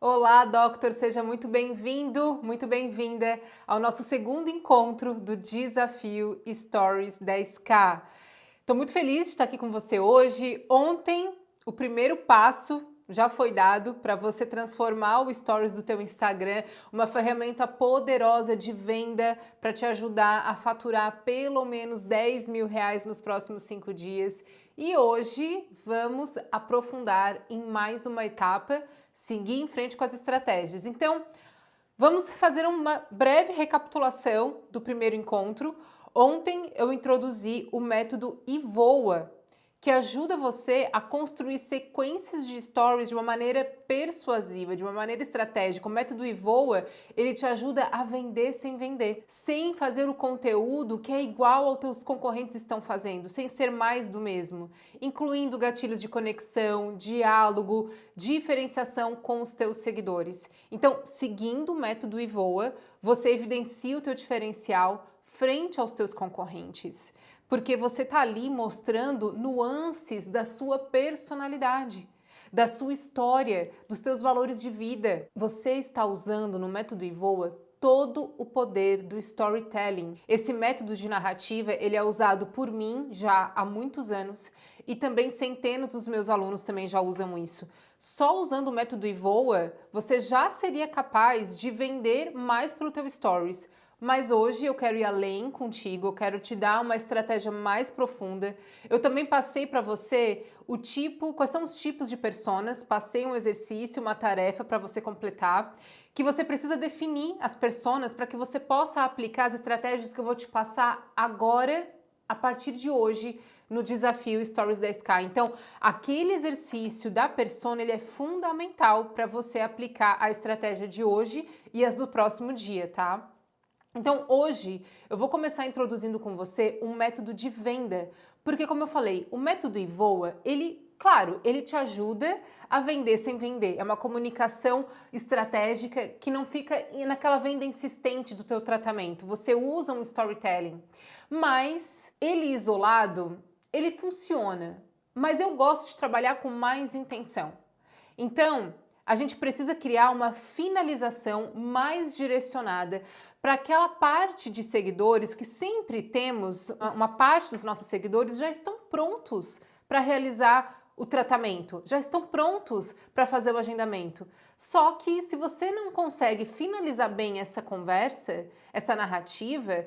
Olá, Doctor, seja muito bem-vindo, muito bem-vinda ao nosso segundo encontro do Desafio Stories 10K. Estou muito feliz de estar aqui com você hoje. Ontem, o primeiro passo já foi dado para você transformar o Stories do teu Instagram uma ferramenta poderosa de venda para te ajudar a faturar pelo menos R$ 10.000 nos próximos 5 dias. E hoje vamos aprofundar em mais uma etapa, seguir em frente com as estratégias. Então, vamos fazer uma breve recapitulação do primeiro encontro. Ontem eu introduzi o método Evoa, que ajuda você a construir sequências de stories de uma maneira persuasiva, de uma maneira estratégica. O método Evoa, ele te ajuda a vender sem vender, sem fazer o conteúdo que é igual ao que os concorrentes estão fazendo, sem ser mais do mesmo, incluindo gatilhos de conexão, diálogo, diferenciação com os teus seguidores. Então, seguindo o método Evoa, você evidencia o teu diferencial frente aos teus concorrentes, porque você está ali mostrando nuances da sua personalidade, da sua história, dos teus valores de vida. Você está usando no método Evoa todo o poder do storytelling. Esse método de narrativa, ele é usado por mim já há muitos anos e também centenas dos meus alunos também já usam isso. Só usando o método Evoa, você já seria capaz de vender mais pelo teu stories. Mas hoje eu quero ir além contigo, eu quero te dar uma estratégia mais profunda. Eu também passei para você quais são os tipos de personas, passei um exercício, uma tarefa para você completar, que você precisa definir as personas para que você possa aplicar as estratégias que eu vou te passar agora, a partir de hoje, no desafio Stories 10K. Então, aquele exercício da persona, ele é fundamental para você aplicar a estratégia de hoje e as do próximo dia, tá? Então, hoje, eu vou começar introduzindo com você um método de venda, porque, como eu falei, o método Evoa, claro, ele te ajuda a vender sem vender. É uma comunicação estratégica que não fica naquela venda insistente do teu tratamento. Você usa um storytelling, mas ele isolado, ele funciona. Mas eu gosto de trabalhar com mais intenção. Então, a gente precisa criar uma finalização mais direcionada para aquela parte de seguidores que sempre temos, uma parte dos nossos seguidores já estão prontos para realizar o tratamento, já estão prontos para fazer o agendamento. Só que se você não consegue finalizar bem essa conversa, essa narrativa,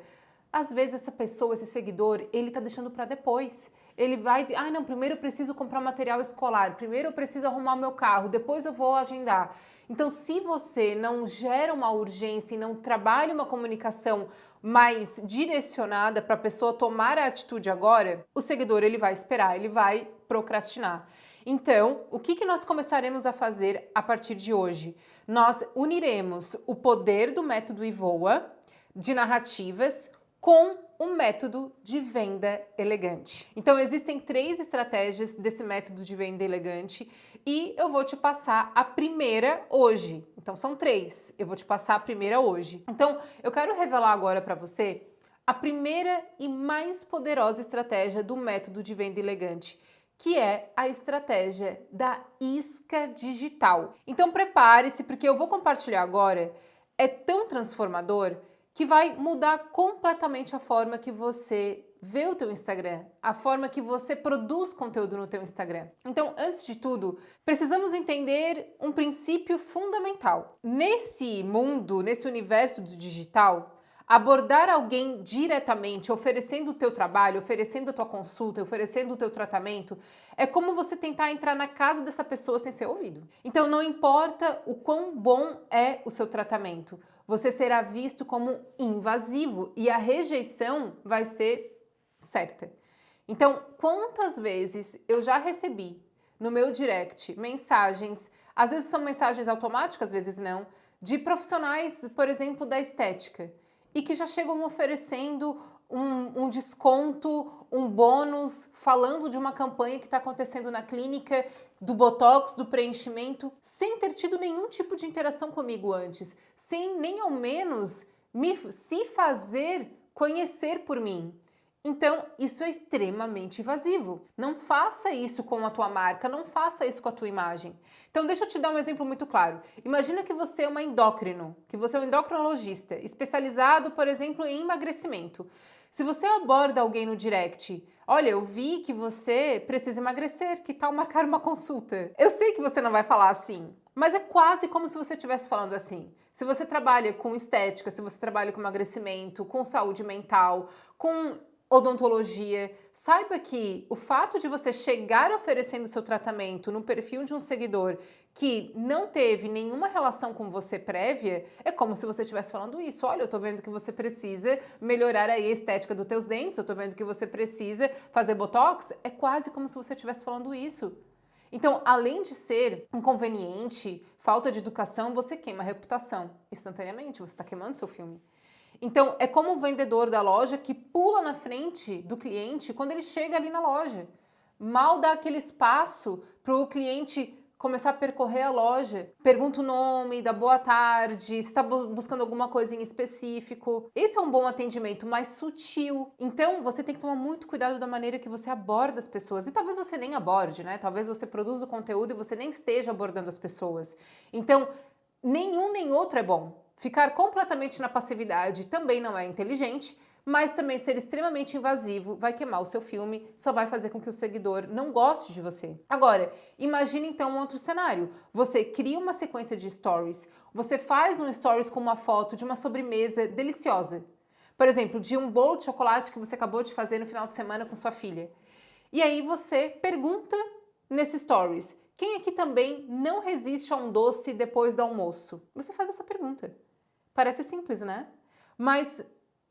às vezes essa pessoa, esse seguidor, ele está deixando para depois. Ele vai, não, primeiro eu preciso comprar material escolar, primeiro eu preciso arrumar o meu carro, depois eu vou agendar. Então, se você não gera uma urgência e não trabalha uma comunicação mais direcionada para a pessoa tomar a atitude agora, o seguidor ele vai esperar, ele vai procrastinar. Então, o que nós começaremos a fazer a partir de hoje? Nós uniremos o poder do método Evoa, de narrativas, com um método de venda elegante. Então, existem 3 estratégias desse método de venda elegante e eu vou te passar a primeira hoje. Então, são 3. Eu vou te passar a primeira hoje. Então, eu quero revelar agora para você a primeira e mais poderosa estratégia do método de venda elegante, que é a estratégia da isca digital. Então, prepare-se, porque eu vou compartilhar agora. É tão transformador que vai mudar completamente a forma que você vê o teu Instagram, a forma que você produz conteúdo no teu Instagram. Então, antes de tudo, precisamos entender um princípio fundamental. Nesse mundo, nesse universo do digital, abordar alguém diretamente, oferecendo o teu trabalho, oferecendo a tua consulta, oferecendo o teu tratamento, é como você tentar entrar na casa dessa pessoa sem ser ouvido. Então, não importa o quão bom é o seu tratamento, você será visto como invasivo e a rejeição vai ser certa. Então, quantas vezes eu já recebi no meu direct mensagens, às vezes são mensagens automáticas, às vezes não, de profissionais, por exemplo, da estética, e que já chegam oferecendo um desconto, um bônus, falando de uma campanha que está acontecendo na clínica, do botox, do preenchimento, sem ter tido nenhum tipo de interação comigo antes, sem nem ao menos se fazer conhecer por mim. Então, isso é extremamente invasivo. Não faça isso com a tua marca, não faça isso com a tua imagem. Então, deixa eu te dar um exemplo muito claro. Imagina que você é uma endócrino, que você é um endocrinologista, especializado, por exemplo, em emagrecimento. Se você aborda alguém no direct, olha, eu vi que você precisa emagrecer, que tal marcar uma consulta? Eu sei que você não vai falar assim, mas é quase como se você estivesse falando assim. Se você trabalha com estética, se você trabalha com emagrecimento, com saúde mental, com odontologia, saiba que o fato de você chegar oferecendo seu tratamento no perfil de um seguidor que não teve nenhuma relação com você prévia, é como se você estivesse falando isso. Olha, eu tô vendo que você precisa melhorar aí a estética dos teus dentes, eu tô vendo que você precisa fazer botox, é quase como se você estivesse falando isso. Então, além de ser inconveniente, falta de educação, você queima a reputação instantaneamente, você está queimando seu filme. Então, é como o vendedor da loja que pula na frente do cliente quando ele chega ali na loja. Mal dá aquele espaço para o cliente começar a percorrer a loja. Pergunta o nome, dá boa tarde, se está buscando alguma coisa em específico. Esse é um bom atendimento, mais sutil. Então, você tem que tomar muito cuidado da maneira que você aborda as pessoas. E talvez você nem aborde, né? Talvez você produza o conteúdo e você nem esteja abordando as pessoas. Então, nenhum nem outro é bom. Ficar completamente na passividade também não é inteligente, mas também ser extremamente invasivo vai queimar o seu filme, só vai fazer com que o seguidor não goste de você. Agora, imagine então um outro cenário. Você cria uma sequência de stories, você faz um stories com uma foto de uma sobremesa deliciosa. Por exemplo, de um bolo de chocolate que você acabou de fazer no final de semana com sua filha. E aí você pergunta nesse stories: quem aqui também não resiste a um doce depois do almoço? Você faz essa pergunta. Parece simples, né? Mas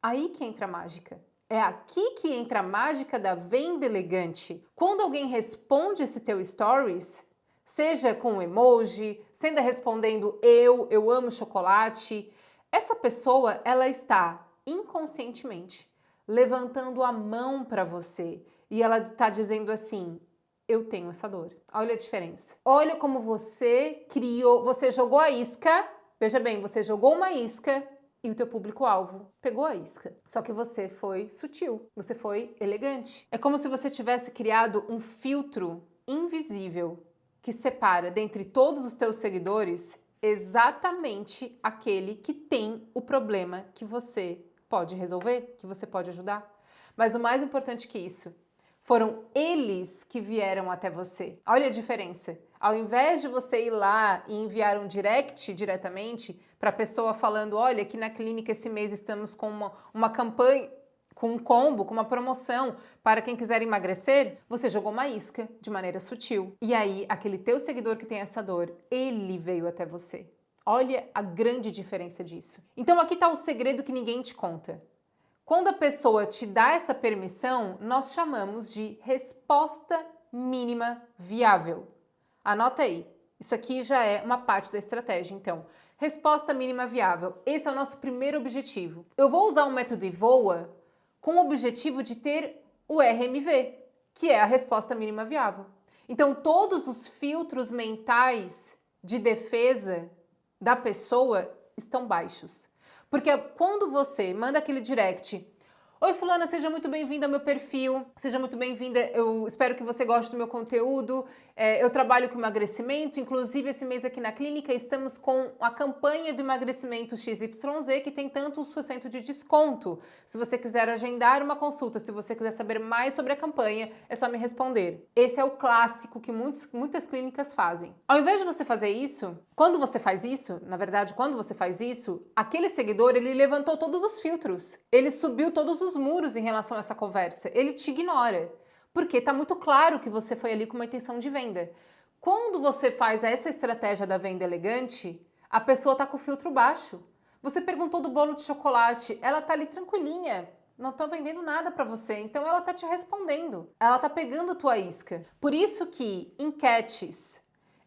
aí que entra a mágica. É aqui que entra a mágica da venda elegante. Quando alguém responde esse teu stories, seja com um emoji, seja respondendo eu amo chocolate, essa pessoa, ela está inconscientemente levantando a mão para você e ela está dizendo assim: eu tenho essa dor. Olha a diferença. Olha como você criou, você jogou a isca. Veja bem, você jogou uma isca e o teu público-alvo pegou a isca. Só que você foi sutil, você foi elegante. É como se você tivesse criado um filtro invisível que separa dentre todos os teus seguidores exatamente aquele que tem o problema que você pode resolver, que você pode ajudar. Mas o mais importante que isso, foram eles que vieram até você. Olha a diferença. Ao invés de você ir lá e enviar um direct diretamente para a pessoa falando: olha, aqui na clínica esse mês estamos com uma campanha, com um combo, com uma promoção para quem quiser emagrecer, você jogou uma isca de maneira sutil. E aí, aquele teu seguidor que tem essa dor, ele veio até você. Olha a grande diferença disso. Então aqui está o segredo que ninguém te conta. Quando a pessoa te dá essa permissão, nós chamamos de resposta mínima viável. Anota aí, isso aqui já é uma parte da estratégia, então. Resposta mínima viável, esse é o nosso primeiro objetivo. Eu vou usar o método IVOA com o objetivo de ter o RMV, que é a resposta mínima viável. Então, todos os filtros mentais de defesa da pessoa estão baixos. Porque quando você manda aquele direct: oi fulana, seja muito bem-vinda ao meu perfil, seja muito bem-vinda, eu espero que você goste do meu conteúdo, eu trabalho com emagrecimento, inclusive esse mês aqui na clínica estamos com a campanha do emagrecimento XYZ que tem tanto por cento de desconto. Se você quiser agendar uma consulta, se você quiser saber mais sobre a campanha, é só me responder. Esse é o clássico que muitas clínicas fazem. Ao invés de você fazer isso, quando você faz isso, na verdade, quando você faz isso, aquele seguidor, ele levantou todos os filtros, ele subiu todos os muros em relação a essa conversa, ele te ignora. Porque está muito claro que você foi ali com uma intenção de venda. Quando você faz essa estratégia da venda elegante, a pessoa está com o filtro baixo. Você perguntou do bolo de chocolate, ela está ali tranquilinha, não está vendendo nada para você, então ela está te respondendo, ela está pegando a tua isca. Por isso que enquetes,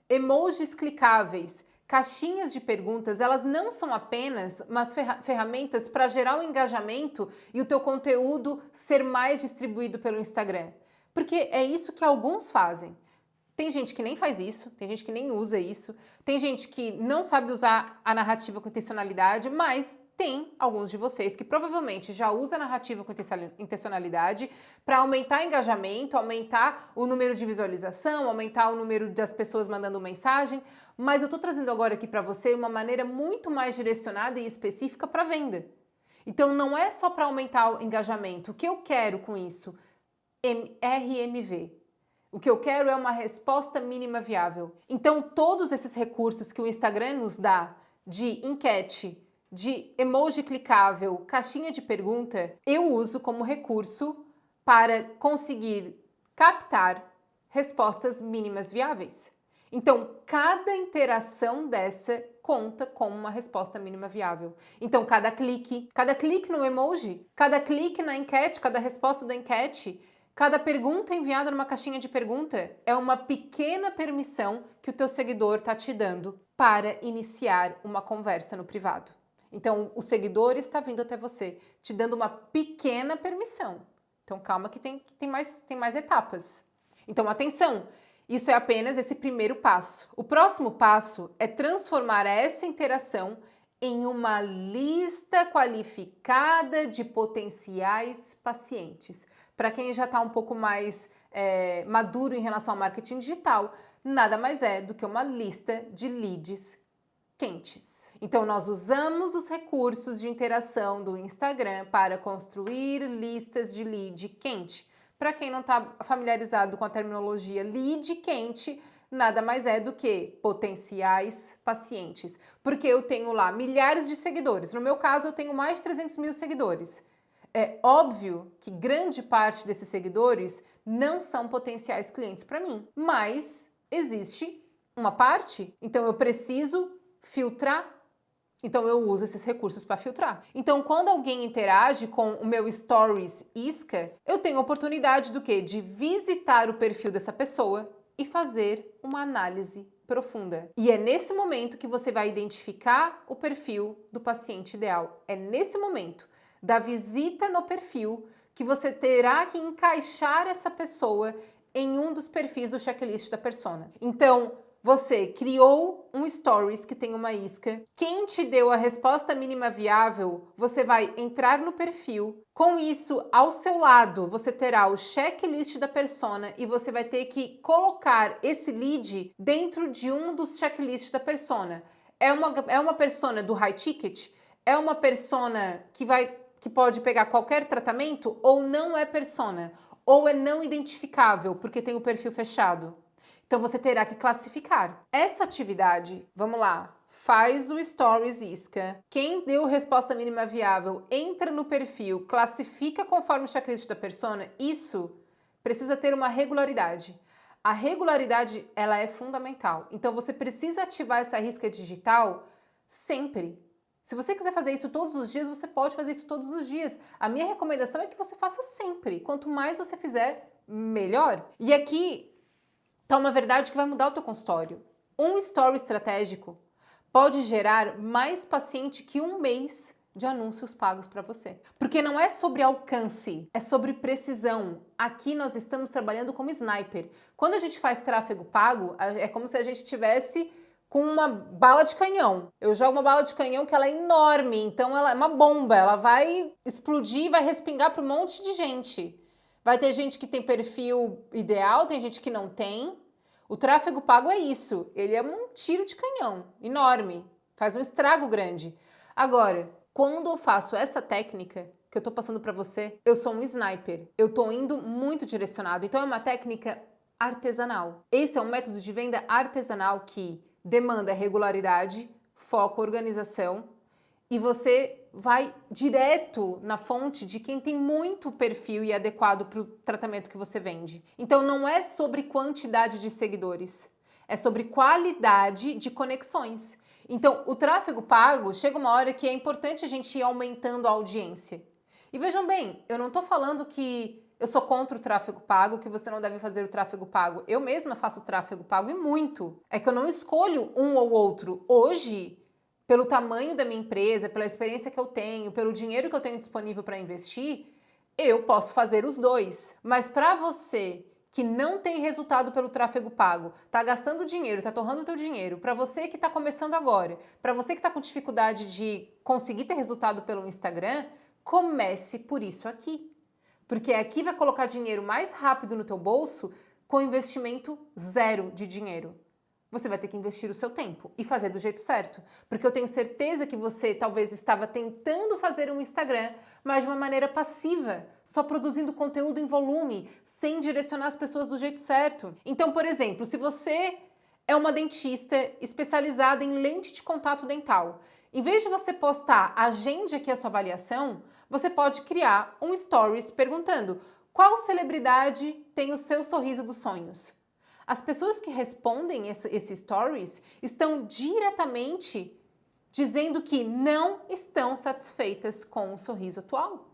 emojis clicáveis, caixinhas de perguntas, elas não são apenas umas ferramentas para gerar o engajamento e o teu conteúdo ser mais distribuído pelo Instagram. Porque é isso que alguns fazem. Tem gente que nem faz isso, tem gente que nem usa isso, tem gente que não sabe usar a narrativa com intencionalidade, mas tem alguns de vocês que provavelmente já usam a narrativa com intencionalidade para aumentar engajamento, aumentar o número de visualização, aumentar o número das pessoas mandando mensagem, mas eu estou trazendo agora aqui para você uma maneira muito mais direcionada e específica para venda. Então não é só para aumentar o engajamento. O que eu quero com isso? RMV. O que eu quero é uma resposta mínima viável. Então todos esses recursos que o Instagram nos dá de enquete, de emoji clicável, caixinha de pergunta, eu uso como recurso para conseguir captar respostas mínimas viáveis. Então, cada interação dessa conta como uma resposta mínima viável. Então, cada clique no emoji, cada clique na enquete, cada resposta da enquete, cada pergunta enviada numa caixinha de pergunta é uma pequena permissão que o teu seguidor está te dando para iniciar uma conversa no privado. Então, o seguidor está vindo até você, te dando uma pequena permissão. Então, calma que tem mais etapas. Então, atenção, isso é apenas esse primeiro passo. O próximo passo é transformar essa interação em uma lista qualificada de potenciais pacientes. Para quem já está um pouco mais maduro em relação ao marketing digital, nada mais é do que uma lista de leads quentes. Então, nós usamos os recursos de interação do Instagram para construir listas de lead quente. Para quem não está familiarizado com a terminologia lead quente, nada mais é do que potenciais pacientes. Porque eu tenho lá milhares de seguidores. No meu caso, eu tenho mais de 300 mil seguidores. É óbvio que grande parte desses seguidores não são potenciais clientes para mim, mas existe uma parte, então eu preciso filtrar. Então eu uso esses recursos para filtrar. Então quando alguém interage com o meu Stories Isca, eu tenho a oportunidade do quê? De visitar o perfil dessa pessoa e fazer uma análise profunda. E é nesse momento que você vai identificar o perfil do paciente ideal. É nesse momento da visita no perfil que você terá que encaixar essa pessoa em um dos perfis do checklist da persona. Então, você criou um Stories que tem uma isca. Quem te deu a resposta mínima viável, você vai entrar no perfil. Com isso, ao seu lado, você terá o checklist da persona e você vai ter que colocar esse lead dentro de um dos checklists da persona. É uma persona do high ticket? É uma persona que pode pegar qualquer tratamento? Ou não é persona? Ou é não identificável porque tem o perfil fechado? Então você terá que classificar. Essa atividade, vamos lá, faz o Stories Isca. Quem deu resposta mínima viável, entra no perfil, classifica conforme o checklist da persona. Isso precisa ter uma regularidade. A regularidade, ela é fundamental. Então você precisa ativar essa risca digital sempre. Se você quiser fazer isso todos os dias, você pode fazer isso todos os dias. A minha recomendação é que você faça sempre. Quanto mais você fizer, melhor. E aqui tá uma verdade que vai mudar o teu consultório. Um story estratégico pode gerar mais paciente que um mês de anúncios pagos para você. Porque não é sobre alcance, é sobre precisão. Aqui nós estamos trabalhando como sniper. Quando a gente faz tráfego pago, é como se a gente tivesse com uma bala de canhão. Eu jogo uma bala de canhão que ela é enorme, então ela é uma bomba, ela vai explodir, vai respingar para um monte de gente. Vai ter gente que tem perfil ideal, tem gente que não tem. O tráfego pago é isso, ele é um tiro de canhão, enorme, faz um estrago grande. Agora, quando eu faço essa técnica que eu tô passando para você, eu sou um sniper, eu tô indo muito direcionado, então é uma técnica artesanal. Esse é um método de venda artesanal que demanda regularidade, foco, organização, e você vai direto na fonte de quem tem muito perfil e adequado para o tratamento que você vende. Então não é sobre quantidade de seguidores, é sobre qualidade de conexões. Então o tráfego pago, chega uma hora que é importante a gente ir aumentando a audiência. E vejam bem, eu não estou falando que eu sou contra o tráfego pago, que você não deve fazer o tráfego pago. Eu mesma faço tráfego pago e muito. É que eu não escolho um ou outro. Hoje, pelo tamanho da minha empresa, pela experiência que eu tenho, pelo dinheiro que eu tenho disponível para investir, eu posso fazer os dois. Mas para você que não tem resultado pelo tráfego pago, tá gastando dinheiro, tá torrando teu dinheiro, para você que tá começando agora, para você que tá com dificuldade de conseguir ter resultado pelo Instagram, comece por isso aqui. Porque aqui vai colocar dinheiro mais rápido no teu bolso com investimento zero de dinheiro. Você vai ter que investir o seu tempo e fazer do jeito certo. Porque eu tenho certeza que você talvez estava tentando fazer um Instagram, mas de uma maneira passiva, só produzindo conteúdo em volume, sem direcionar as pessoas do jeito certo. Então, por exemplo, se você é uma dentista especializada em lente de contato dental, em vez de você postar agende aqui a sua avaliação, você pode criar um stories perguntando qual celebridade tem o seu sorriso dos sonhos. As pessoas que respondem esse stories estão diretamente dizendo que não estão satisfeitas com o sorriso atual,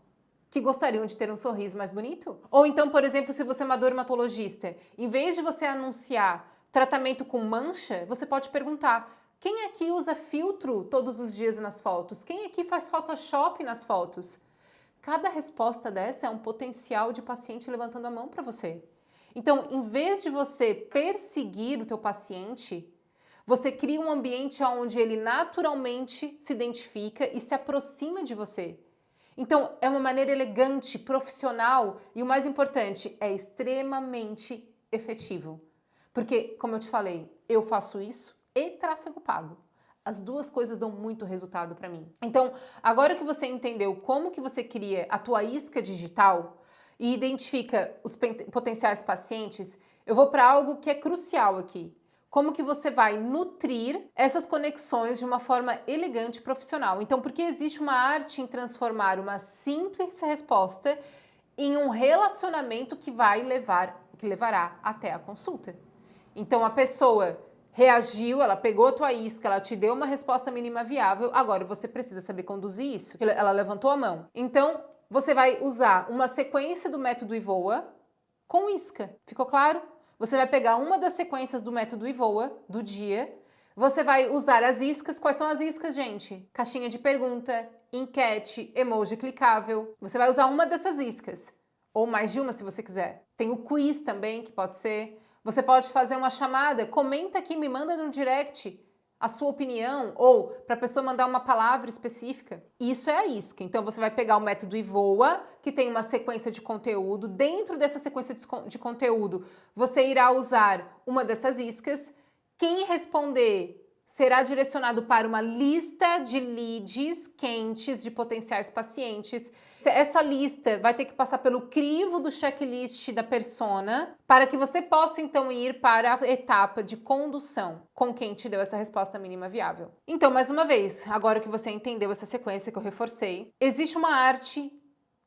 que gostariam de ter um sorriso mais bonito. Ou então, por exemplo, se você é uma dermatologista, em vez de você anunciar tratamento com mancha, você pode perguntar: quem aqui usa filtro todos os dias nas fotos? Quem aqui faz Photoshop nas fotos? Cada resposta dessa é um potencial de paciente levantando a mão para você. Então, em vez de você perseguir o teu paciente, você cria um ambiente onde ele naturalmente se identifica e se aproxima de você. Então, é uma maneira elegante, profissional e, o mais importante, é extremamente efetivo. Porque, como eu te falei, eu faço isso e tráfego pago. As duas coisas dão muito resultado para mim. Então, agora que você entendeu como que você cria a tua isca digital e identifica os potenciais pacientes, eu vou para algo que é crucial aqui. Como que você vai nutrir essas conexões de uma forma elegante e profissional. Então, porque existe uma arte em transformar uma simples resposta em um relacionamento que levará até a consulta. Então, a pessoa reagiu, ela pegou a tua isca, ela te deu uma resposta mínima viável, agora você precisa saber conduzir isso. Ela levantou a mão. Então, você vai usar uma sequência do método IVOA com isca. Ficou claro? Você vai pegar uma das sequências do método IVOA do dia, você vai usar as iscas. Quais são as iscas, gente? Caixinha de pergunta, enquete, emoji clicável. Você vai usar uma dessas iscas, ou mais de uma se você quiser. Tem o quiz também, que pode ser. Você pode fazer uma chamada, comenta aqui, me manda no direct a sua opinião, ou para a pessoa mandar uma palavra específica. Isso é a isca. Então você vai pegar o método IVOA, que tem uma sequência de conteúdo. Dentro dessa sequência de conteúdo, você irá usar uma dessas iscas. Quem responder será direcionado para uma lista de leads quentes de potenciais pacientes. Essa lista vai ter que passar pelo crivo do checklist da persona para que você possa então ir para a etapa de condução com quem te deu essa resposta mínima viável. Então, mais uma vez, agora que você entendeu essa sequência que eu reforcei, existe uma arte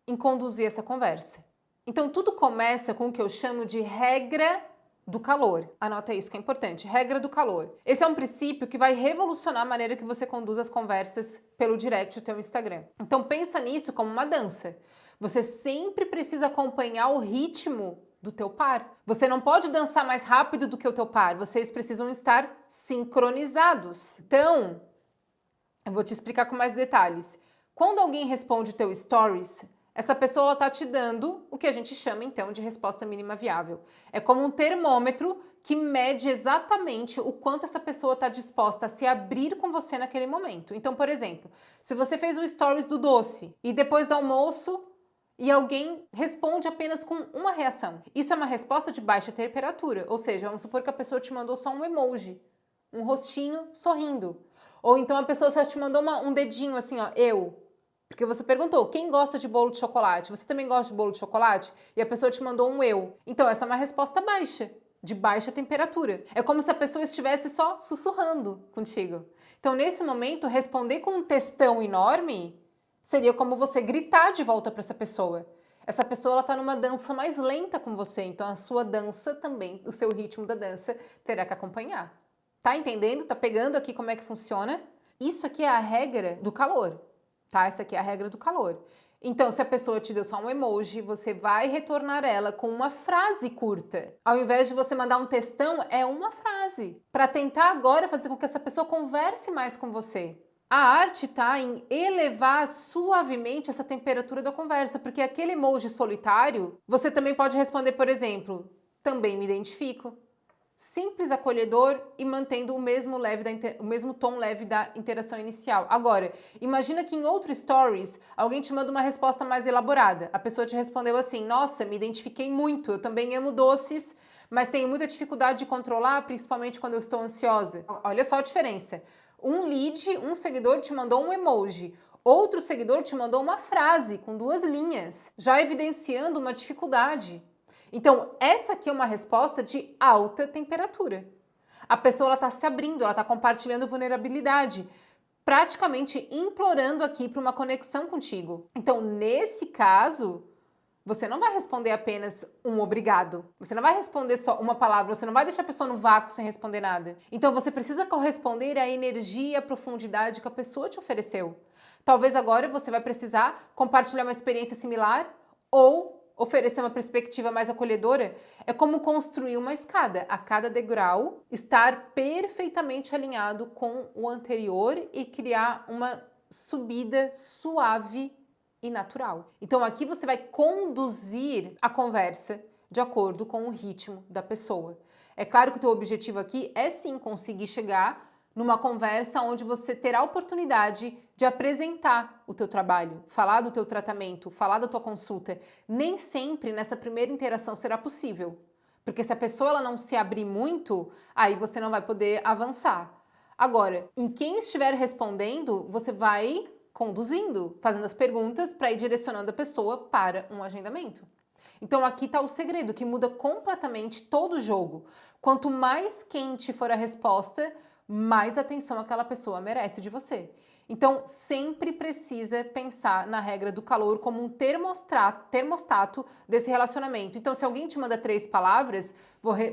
em conduzir essa conversa. Então, tudo começa com o que eu chamo de regra do calor. Anota isso que é importante. Regra do calor. Esse é um princípio que vai revolucionar a maneira que você conduz as conversas pelo direct do teu Instagram. Então pensa nisso como uma dança. Você sempre precisa acompanhar o ritmo do teu par. Você não pode dançar mais rápido do que o teu par. Vocês precisam estar sincronizados. Então, eu vou te explicar com mais detalhes. Quando alguém responde o teu stories, essa pessoa está te dando o que a gente chama, então, de resposta mínima viável. É como um termômetro que mede exatamente o quanto essa pessoa está disposta a se abrir com você naquele momento. Então, por exemplo, se você fez um stories do doce e depois do almoço e alguém responde apenas com uma reação, isso é uma resposta de baixa temperatura. Ou seja, vamos supor que a pessoa te mandou só um emoji, um rostinho sorrindo. Ou então a pessoa só te mandou um dedinho assim, ó, eu. Porque você perguntou, quem gosta de bolo de chocolate? Você também gosta de bolo de chocolate? E a pessoa te mandou um eu. Então, essa é uma resposta baixa, de baixa temperatura. É como se a pessoa estivesse só sussurrando contigo. Então, nesse momento, responder com um textão enorme seria como você gritar de volta para essa pessoa. Essa pessoa está numa dança mais lenta com você, então a sua dança também, o seu ritmo da dança, terá que acompanhar. Tá entendendo? Tá pegando aqui como é que funciona? Isso aqui é a regra do calor. Tá? Essa aqui é a regra do calor. Então, se a pessoa te deu só um emoji, você vai retornar ela com uma frase curta. Ao invés de você mandar um textão, é uma frase. Para tentar agora fazer com que essa pessoa converse mais com você. A arte tá em elevar suavemente essa temperatura da conversa, porque aquele emoji solitário, você também pode responder, por exemplo, também me identifico. Simples, acolhedor e mantendo o mesmo tom leve da interação inicial. Agora, imagina que em outro stories, alguém te manda uma resposta mais elaborada. A pessoa te respondeu assim, nossa, me identifiquei muito, eu também amo doces, mas tenho muita dificuldade de controlar, principalmente quando eu estou ansiosa. Olha só a diferença. Um lead, um seguidor te mandou um emoji, outro seguidor te mandou uma frase com 2 linhas, já evidenciando uma dificuldade. Então, essa aqui é uma resposta de alta temperatura. A pessoa está se abrindo, ela está compartilhando vulnerabilidade, praticamente implorando aqui para uma conexão contigo. Então, nesse caso, você não vai responder apenas um obrigado. Você não vai responder só uma palavra, você não vai deixar a pessoa no vácuo sem responder nada. Então, você precisa corresponder à energia e à profundidade que a pessoa te ofereceu. Talvez agora você vai precisar compartilhar uma experiência similar ou oferecer uma perspectiva mais acolhedora. É como construir uma escada. A cada degrau estar perfeitamente alinhado com o anterior e criar uma subida suave e natural. Então aqui você vai conduzir a conversa de acordo com o ritmo da pessoa. É claro que o teu objetivo aqui é sim conseguir chegar numa conversa onde você terá a oportunidade de apresentar o teu trabalho, falar do teu tratamento, falar da tua consulta. Nem sempre nessa primeira interação será possível, porque se a pessoa ela não se abrir muito, aí você não vai poder avançar. Agora, em quem estiver respondendo, você vai conduzindo, fazendo as perguntas para ir direcionando a pessoa para um agendamento. Então aqui está o segredo, que muda completamente todo o jogo. Quanto mais quente for a resposta, mais atenção aquela pessoa merece de você. Então, sempre precisa pensar na regra do calor como um termostato desse relacionamento. Então, se alguém te manda 3 palavras,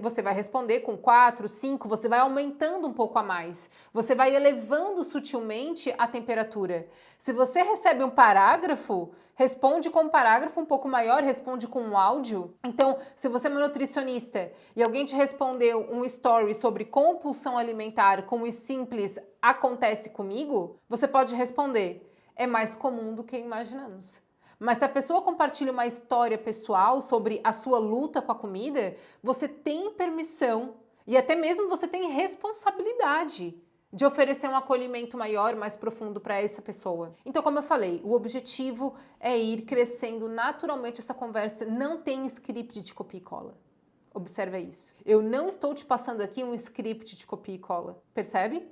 você vai responder com 4, 5, você vai aumentando um pouco a mais. Você vai elevando sutilmente a temperatura. Se você recebe um parágrafo, responde com um parágrafo um pouco maior, responde com um áudio. Então, se você é uma nutricionista e alguém te respondeu um story sobre compulsão alimentar com o simples acontece comigo, você pode responder, é mais comum do que imaginamos. Mas se a pessoa compartilha uma história pessoal sobre a sua luta com a comida, você tem permissão e até mesmo você tem responsabilidade de oferecer um acolhimento maior, mais profundo para essa pessoa. Então, como eu falei, o objetivo é ir crescendo naturalmente essa conversa. Não tem script de copia e cola. Observa isso. Eu não estou te passando aqui um script de copia e cola. Percebe?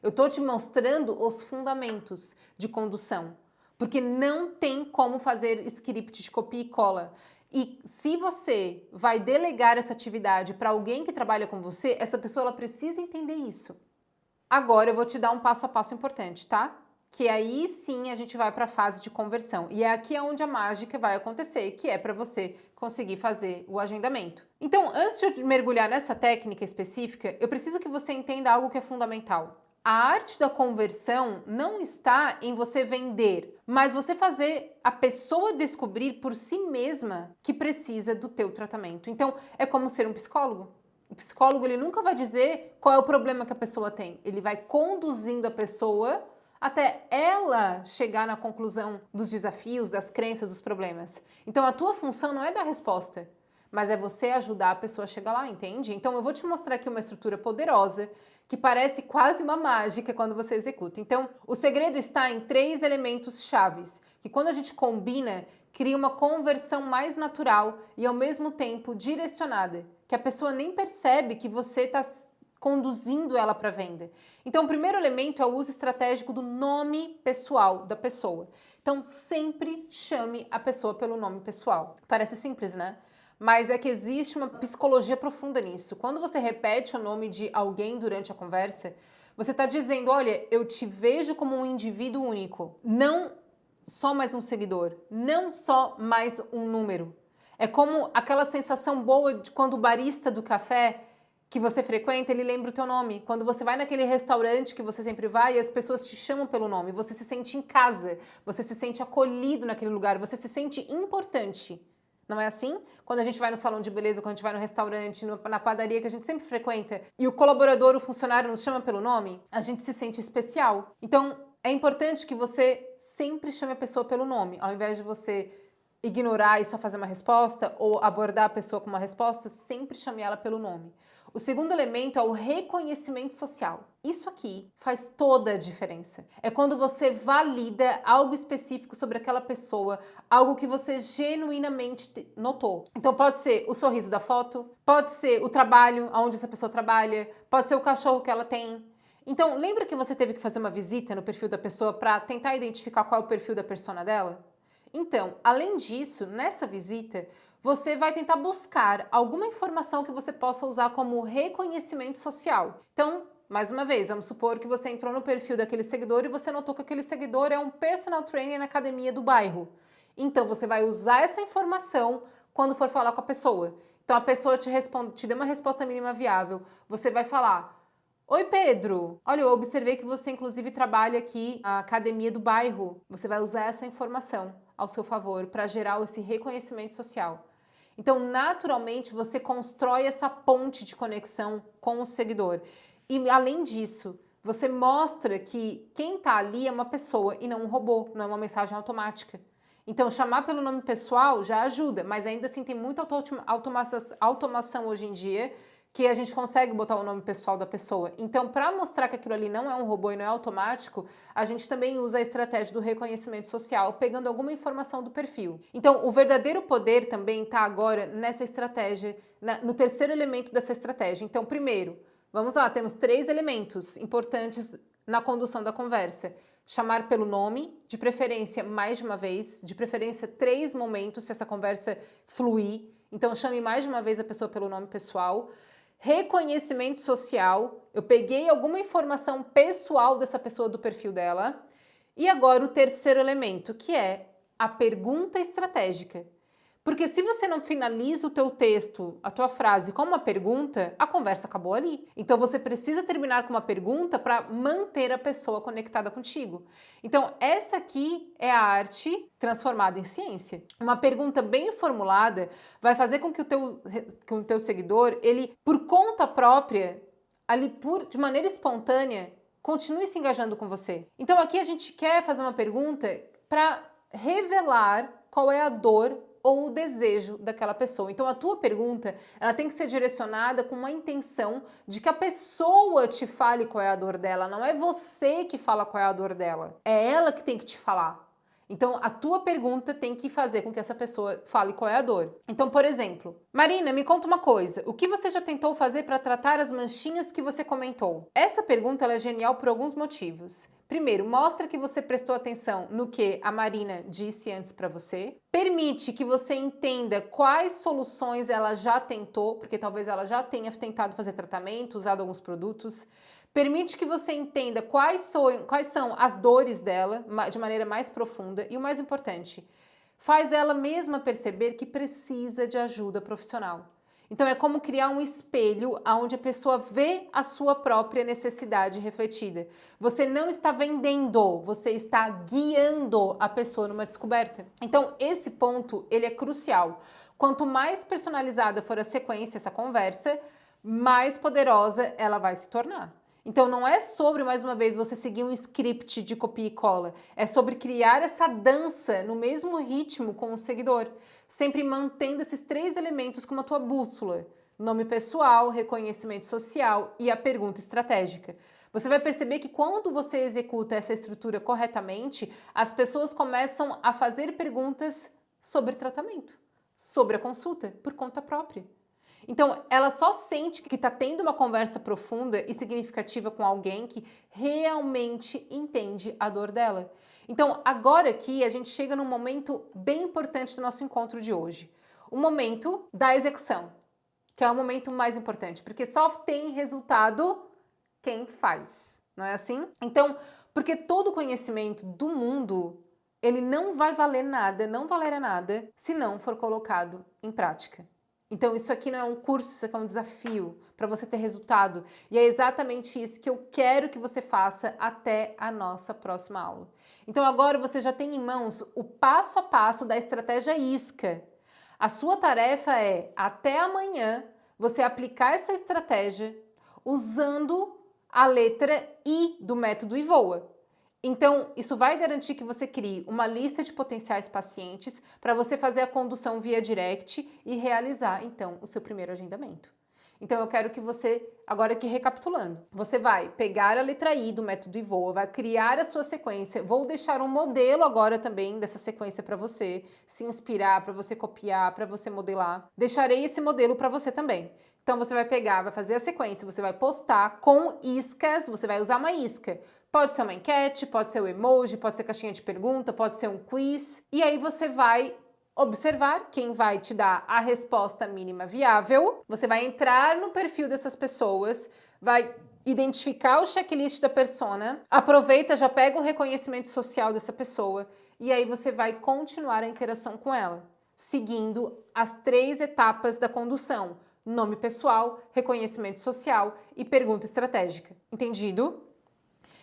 Eu estou te mostrando os fundamentos de condução. Porque não tem como fazer script de copia e cola. E se você vai delegar essa atividade para alguém que trabalha com você, essa pessoa ela precisa entender isso. Agora eu vou te dar um passo a passo importante, tá? Que aí sim a gente vai para a fase de conversão. E é aqui onde a mágica vai acontecer, que é para você conseguir fazer o agendamento. Então, antes de eu mergulhar nessa técnica específica, eu preciso que você entenda algo que é fundamental. A arte da conversão não está em você vender, mas você fazer a pessoa descobrir por si mesma que precisa do teu tratamento. Então, é como ser um psicólogo. O psicólogo ele nunca vai dizer qual é o problema que a pessoa tem. Ele vai conduzindo a pessoa até ela chegar na conclusão dos desafios, das crenças, dos problemas. Então, a tua função não é dar resposta, mas é você ajudar a pessoa a chegar lá, entende? Então, eu vou te mostrar aqui uma estrutura poderosa que parece quase uma mágica quando você executa. Então, o segredo está em 3 elementos chaves, que quando a gente combina, cria uma conversão mais natural e ao mesmo tempo direcionada, que a pessoa nem percebe que você está conduzindo ela para a venda. Então, o primeiro elemento é o uso estratégico do nome pessoal da pessoa. Então, sempre chame a pessoa pelo nome pessoal. Parece simples, né? Mas é que existe uma psicologia profunda nisso. Quando você repete o nome de alguém durante a conversa, você está dizendo, olha, eu te vejo como um indivíduo único, não só mais um seguidor, não só mais um número. É como aquela sensação boa de quando o barista do café que você frequenta, ele lembra o teu nome. Quando você vai naquele restaurante que você sempre vai e as pessoas te chamam pelo nome, você se sente em casa, você se sente acolhido naquele lugar, você se sente importante. Não é assim? Quando a gente vai no salão de beleza, quando a gente vai no restaurante, na padaria que a gente sempre frequenta e o colaborador, o funcionário nos chama pelo nome, a gente se sente especial. Então, é importante que você sempre chame a pessoa pelo nome, ao invés de você ignorar e só fazer uma resposta ou abordar a pessoa com uma resposta, sempre chame ela pelo nome. O segundo elemento é o reconhecimento social. Isso aqui faz toda a diferença. É quando você valida algo específico sobre aquela pessoa, algo que você genuinamente notou. Então pode ser o sorriso da foto, pode ser o trabalho, onde essa pessoa trabalha, pode ser o cachorro que ela tem. Então lembra que você teve que fazer uma visita no perfil da pessoa para tentar identificar qual é o perfil da persona dela? Então, além disso, nessa visita, você vai tentar buscar alguma informação que você possa usar como reconhecimento social. Então, mais uma vez, vamos supor que você entrou no perfil daquele seguidor e você notou que aquele seguidor é um personal trainer na academia do bairro. Então, você vai usar essa informação quando for falar com a pessoa. Então, a pessoa te responde, te deu uma resposta mínima viável. Você vai falar: oi, Pedro. Olha, eu observei que você inclusive trabalha aqui na academia do bairro. Você vai usar essa informação ao seu favor para gerar esse reconhecimento social. Então, naturalmente, você constrói essa ponte de conexão com o seguidor. E, além disso, você mostra que quem está ali é uma pessoa e não um robô, não é uma mensagem automática. Então, chamar pelo nome pessoal já ajuda, mas ainda assim tem muita automação hoje em dia que a gente consegue botar o nome pessoal da pessoa. Então, para mostrar que aquilo ali não é um robô e não é automático, a gente também usa a estratégia do reconhecimento social, pegando alguma informação do perfil. Então, o verdadeiro poder também está agora nessa estratégia, no terceiro elemento dessa estratégia. Então, primeiro, vamos lá, temos 3 elementos importantes na condução da conversa. Chamar pelo nome, de preferência mais de uma vez, de preferência 3 momentos, se essa conversa fluir. Então, chame mais de uma vez a pessoa pelo nome pessoal. Reconhecimento social, eu peguei alguma informação pessoal dessa pessoa do perfil dela. E agora o terceiro elemento, que é a pergunta estratégica. Porque se você não finaliza o teu texto, a tua frase com uma pergunta, a conversa acabou ali. Então você precisa terminar com uma pergunta para manter a pessoa conectada contigo. Então essa aqui é a arte transformada em ciência. Uma pergunta bem formulada vai fazer com que o teu seguidor, ele por conta própria, ali de maneira espontânea, continue se engajando com você. Então aqui a gente quer fazer uma pergunta para revelar qual é a dor ou o desejo daquela pessoa. Então a tua pergunta, ela tem que ser direcionada com uma intenção de que a pessoa te fale qual é a dor dela, não é você que fala qual é a dor dela, é ela que tem que te falar. Então a tua pergunta tem que fazer com que essa pessoa fale qual é a dor. Então, por exemplo, Marina, me conta uma coisa, o que você já tentou fazer para tratar as manchinhas que você comentou? Essa pergunta ela é genial por alguns motivos. Primeiro, mostra que você prestou atenção no que a Marina disse antes para você. Permite que você entenda quais soluções ela já tentou, porque talvez ela já tenha tentado fazer tratamento, usado alguns produtos. Permite que você entenda quais são as dores dela de maneira mais profunda. E o mais importante, faz ela mesma perceber que precisa de ajuda profissional. Então é como criar um espelho onde a pessoa vê a sua própria necessidade refletida. Você não está vendendo, você está guiando a pessoa numa descoberta. Então esse ponto, ele é crucial. Quanto mais personalizada for a sequência, essa conversa, mais poderosa ela vai se tornar. Então não é sobre, mais uma vez, você seguir um script de copia e cola, é sobre criar essa dança no mesmo ritmo com o seguidor, sempre mantendo esses 3 elementos como a tua bússola: nome pessoal, reconhecimento social e a pergunta estratégica. Você vai perceber que quando você executa essa estrutura corretamente, as pessoas começam a fazer perguntas sobre tratamento, sobre a consulta, por conta própria. Então, ela só sente que está tendo uma conversa profunda e significativa com alguém que realmente entende a dor dela. Então, agora aqui a gente chega num momento bem importante do nosso encontro de hoje. O momento da execução, que é o momento mais importante, porque só tem resultado quem faz, não é assim? Então, porque todo conhecimento do mundo, ele não vai valer nada, não valerá nada, se não for colocado em prática. Então isso aqui não é um curso, isso aqui é um desafio para você ter resultado. E é exatamente isso que eu quero que você faça até a nossa próxima aula. Então agora você já tem em mãos o passo a passo da estratégia isca. A sua tarefa é, até amanhã, você aplicar essa estratégia usando a letra I do método IVOA. Então, isso vai garantir que você crie uma lista de potenciais pacientes para você fazer a condução via direct e realizar, então, o seu primeiro agendamento. Então, eu quero que você, agora aqui recapitulando, você vai pegar a letra I do método IVOA, vai criar a sua sequência. Vou deixar um modelo agora também dessa sequência para você se inspirar, para você copiar, para você modelar. Deixarei esse modelo para você também. Então, você vai pegar, vai fazer a sequência, você vai postar com iscas, você vai usar uma isca. Pode ser uma enquete, pode ser o emoji, pode ser caixinha de pergunta, pode ser um quiz. E aí você vai observar quem vai te dar a resposta mínima viável. Você vai entrar no perfil dessas pessoas, vai identificar o checklist da persona, aproveita, já pega o reconhecimento social dessa pessoa e aí você vai continuar a interação com ela, seguindo as 3 etapas da condução: nome pessoal, reconhecimento social e pergunta estratégica. Entendido?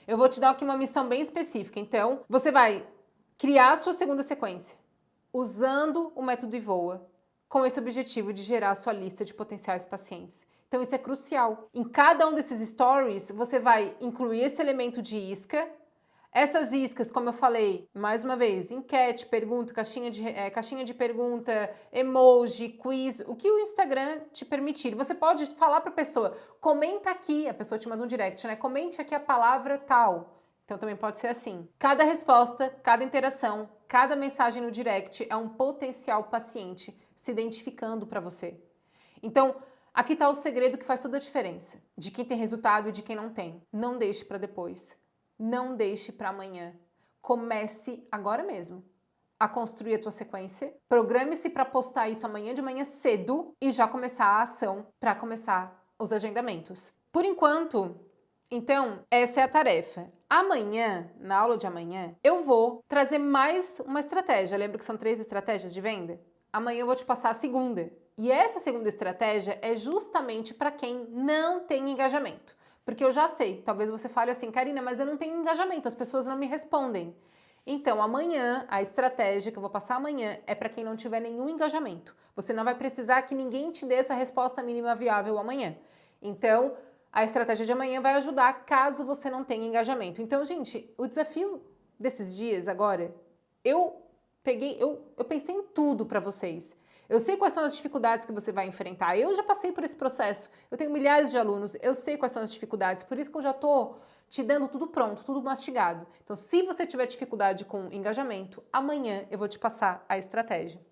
Eu vou te dar aqui uma missão bem específica. Então, você vai criar a sua segunda sequência, usando o método IVOA, com esse objetivo de gerar a sua lista de potenciais pacientes. Então, isso é crucial. Em cada um desses stories, você vai incluir esse elemento de isca. Essas iscas, como eu falei, mais uma vez, enquete, pergunta, caixinha de pergunta, emoji, quiz, o que o Instagram te permitir. Você pode falar para a pessoa, comenta aqui, a pessoa te manda um direct, né? Comente aqui a palavra tal. Então também pode ser assim. Cada resposta, cada interação, cada mensagem no direct é um potencial paciente se identificando para você. Então, aqui está o segredo que faz toda a diferença, de quem tem resultado e de quem não tem. Não deixe para depois. Não deixe para amanhã. Comece agora mesmo a construir a tua sequência. Programe-se para postar isso amanhã de manhã cedo e já começar a ação para começar os agendamentos. Por enquanto, então, essa é a tarefa. Amanhã, na aula de amanhã, eu vou trazer mais uma estratégia. Lembra que são 3 estratégias de venda? Amanhã eu vou te passar a segunda. E essa segunda estratégia é justamente para quem não tem engajamento. Porque eu já sei, talvez você fale assim, Karina, mas eu não tenho engajamento, as pessoas não me respondem. Então, amanhã, a estratégia que eu vou passar amanhã é para quem não tiver nenhum engajamento. Você não vai precisar que ninguém te dê essa resposta mínima viável amanhã. Então, a estratégia de amanhã vai ajudar caso você não tenha engajamento. Então, gente, o desafio desses dias agora, eu pensei em tudo para vocês. Eu sei quais são as dificuldades que você vai enfrentar. Eu já passei por esse processo. Eu tenho milhares de alunos. Eu sei quais são as dificuldades. Por isso que eu já estou te dando tudo pronto, tudo mastigado. Então, se você tiver dificuldade com engajamento, amanhã eu vou te passar a estratégia.